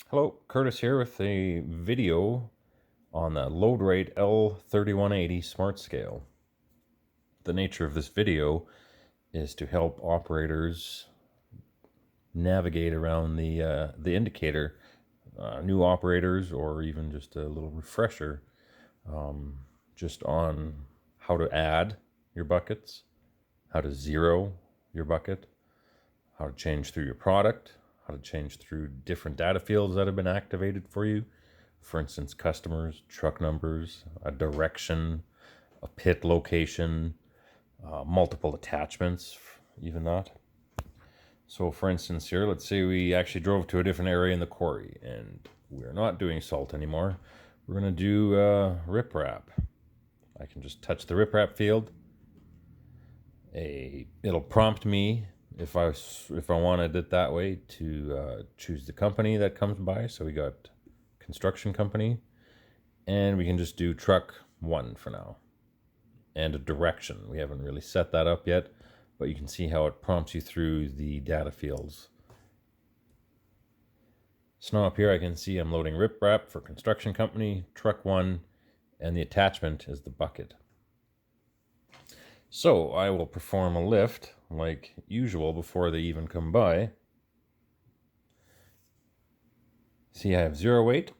Hello, Curtis here with a video on the Loadrite L3180 Smartscale. The nature of this video is to help operators navigate around the indicator, new operators, or even just a little refresher just on how to add your buckets, how to zero your bucket, how to change through your product, how to change through different data fields that have been activated for you. For instance, customers, truck numbers, a direction, a pit location, multiple attachments, even that. So for instance here, let's say we actually drove to a different area in the quarry and we're not doing salt anymore. We're going to do riprap. I can just touch the riprap field. It'll prompt me if I wanted it that way to choose the company that comes by. So we got construction company, and we can just do truck 1 for now, and a direction. We haven't really set that up yet, but you can see how it prompts you through the data fields. So now up here I can see I'm loading riprap for construction company, truck 1, and the attachment is the bucket. So I will perform a lift like usual before they even come by. See, I have 0 weight.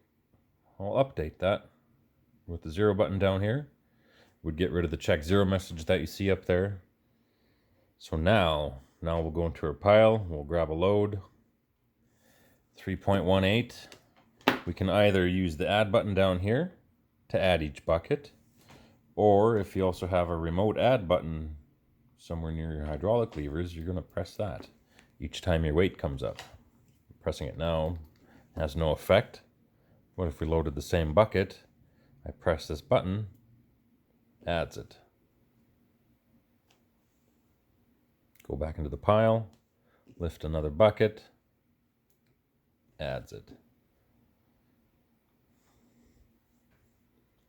I'll update that with the 0 button down here. Would get rid of the check 0 message that you see up there. So now we'll go into our pile. We'll grab a load. 3.18. We can either use the add button down here to add each bucket, or if you also have a remote add button somewhere near your hydraulic levers, you're going to press that each time your weight comes up. Pressing it now has no effect. What if we loaded the same bucket? I press this button, adds it. Go back into the pile, lift another bucket, adds it.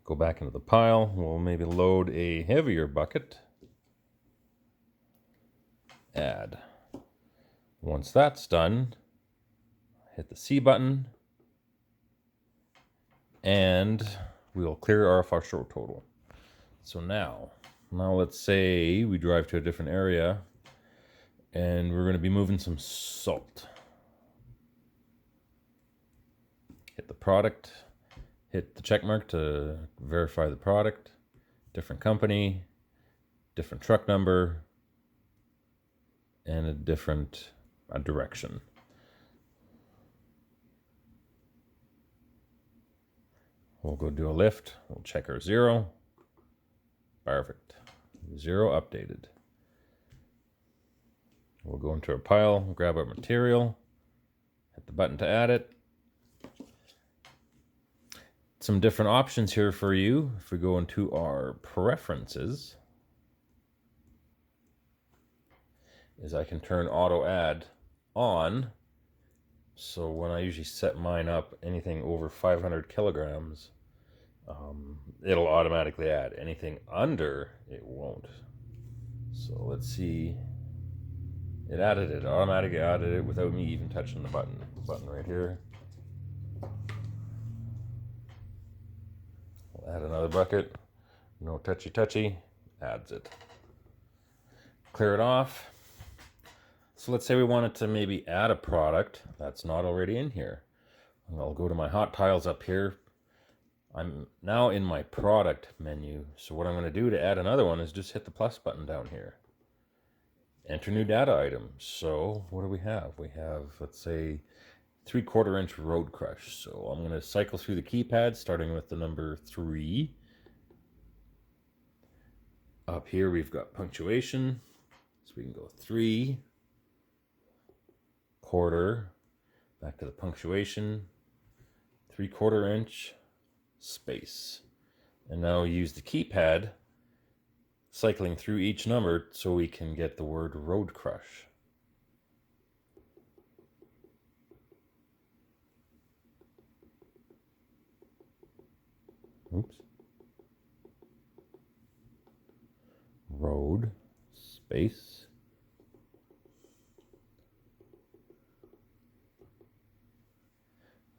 Go back into the pile, we'll maybe load a heavier bucket, add. Once that's done, hit the C button, and we will clear our show total. So now let's say we drive to a different area and we're going to be moving some salt. Hit the product, hit the check mark to verify the product, different company, different truck number, and a different direction. We'll go do a lift. We'll check our 0. Perfect. 0 updated. We'll go into our pile, grab our material, hit the button to add it. Some different options here for you. If we go into our preferences, is I can turn auto add on. So when I usually set mine up, anything over 500 kilograms, it'll automatically add. Anything under, it won't. So let's see. It added it, automatically added it without me even touching the button. The button right here. We'll add another bucket. No touchy, adds it. Clear it off. So let's say we wanted to maybe add a product that's not already in here. I'll go to my hot tiles up here. I'm now in my product menu. So what I'm going to do to add another one is just hit the plus button down here. Enter new data item. So what do we have? We have, let's say, 3/4 inch road crush. So I'm going to cycle through the keypad starting with the number 3. Up here we've got punctuation. So we can go 3/4, back to the punctuation, 3/4 inch, space. And now use the keypad, cycling through each number so we can get the word road crush. Oops. Road, space.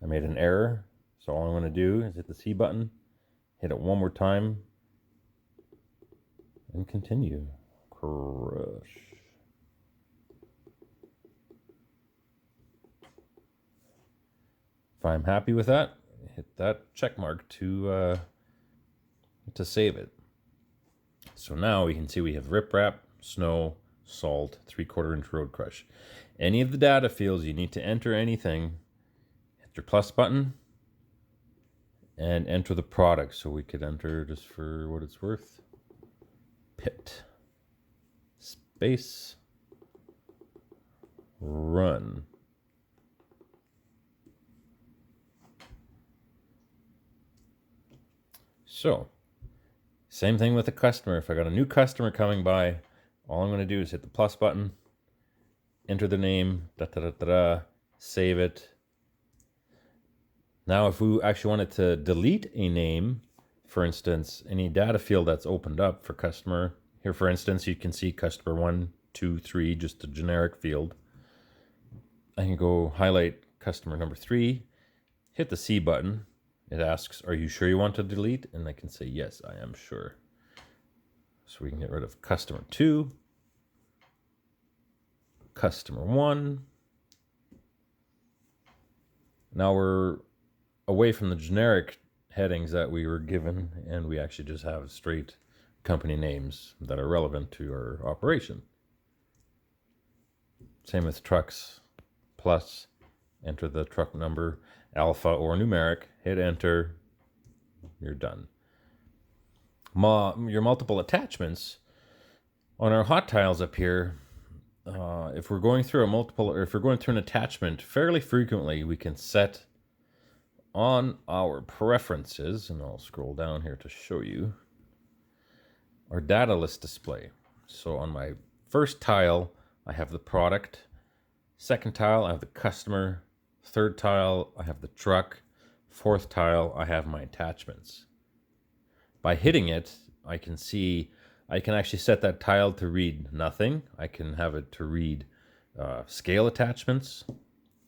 I made an error. So all I'm going to do is hit the C button, hit it one more time, and continue. Crush. If I'm happy with that, hit that check mark to save it. So now we can see we have riprap, snow, salt, 3/4 inch road crush. Any of the data fields you need to enter anything, hit your plus button and enter the product. So we could enter, just for what it's worth, pit space run. So same thing with the customer. If I got a new customer coming by, all I'm going to do is hit the plus button, enter the name, save it. Now, if we actually wanted to delete a name, for instance, any data field that's opened up for customer, here, for instance, you can see customer 1, 2, 3, just a generic field. I can go highlight customer number 3, hit the C button. It asks, are you sure you want to delete? And I can say, yes, I am sure. So we can get rid of customer 2, customer 1. Now we're away from the generic headings that we were given, and we actually just have straight company names that are relevant to our operation. Same with trucks, plus, enter the truck number, alpha or numeric, hit enter, you're done. Your multiple attachments on our hot tiles up here, if we're going through an attachment fairly frequently, we can set on our preferences, and I'll scroll down here to show you our data list display. So on my first tile, I have the product. Second tile, I have the customer. Third tile, I have the truck. Fourth tile, I have my attachments. By hitting it, I can actually set that tile to read nothing. I can have it to read scale attachments.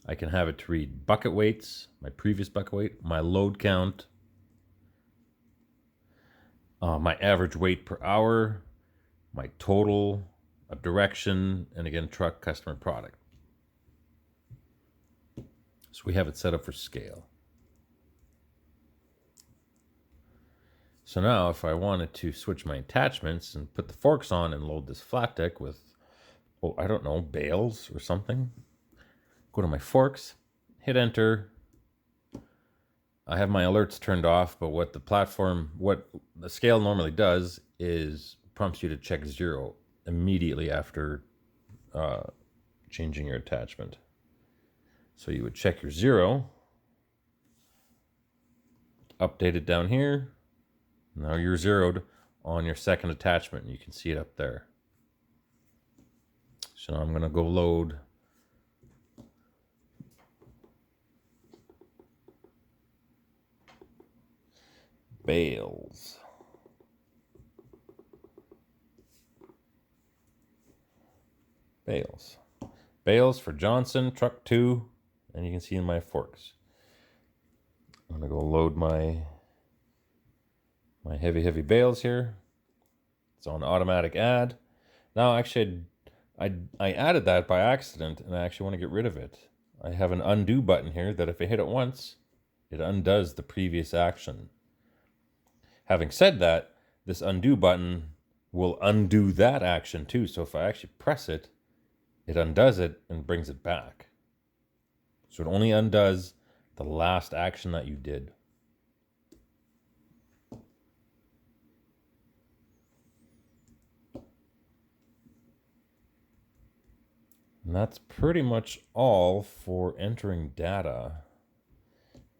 I can have it to read bucket weights, my previous bucket weight, my load count, my average weight per hour, my total, a direction, and again, truck, customer, product. So we have it set up for scale. So now if I wanted to switch my attachments and put the forks on and load this flat deck with, oh, I don't know, bales or something, go to my forks, hit enter. I have my alerts turned off, but what the scale normally does is prompts you to check 0 immediately after changing your attachment. So you would check your 0, update it down here. Now you're zeroed on your second attachment. You can see it up there. So now I'm going to go load bales. Bales for Johnson, truck 2, and you can see in my forks. I'm going to go load my heavy bales here. It's on automatic add. Now actually I added that by accident, and I actually want to get rid of it. I have an undo button here that if I hit it once, it undoes the previous action. Having said that, this undo button will undo that action too. So if I actually press it, it undoes it and brings it back. So it only undoes the last action that you did. And that's pretty much all for entering data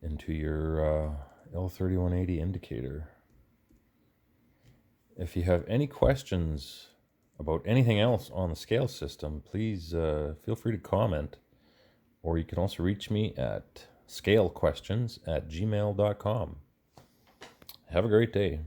into your L3180 indicator. If you have any questions about anything else on the scale system, please feel free to comment, or you can also reach me at scalequestions@gmail.com. Have a great day.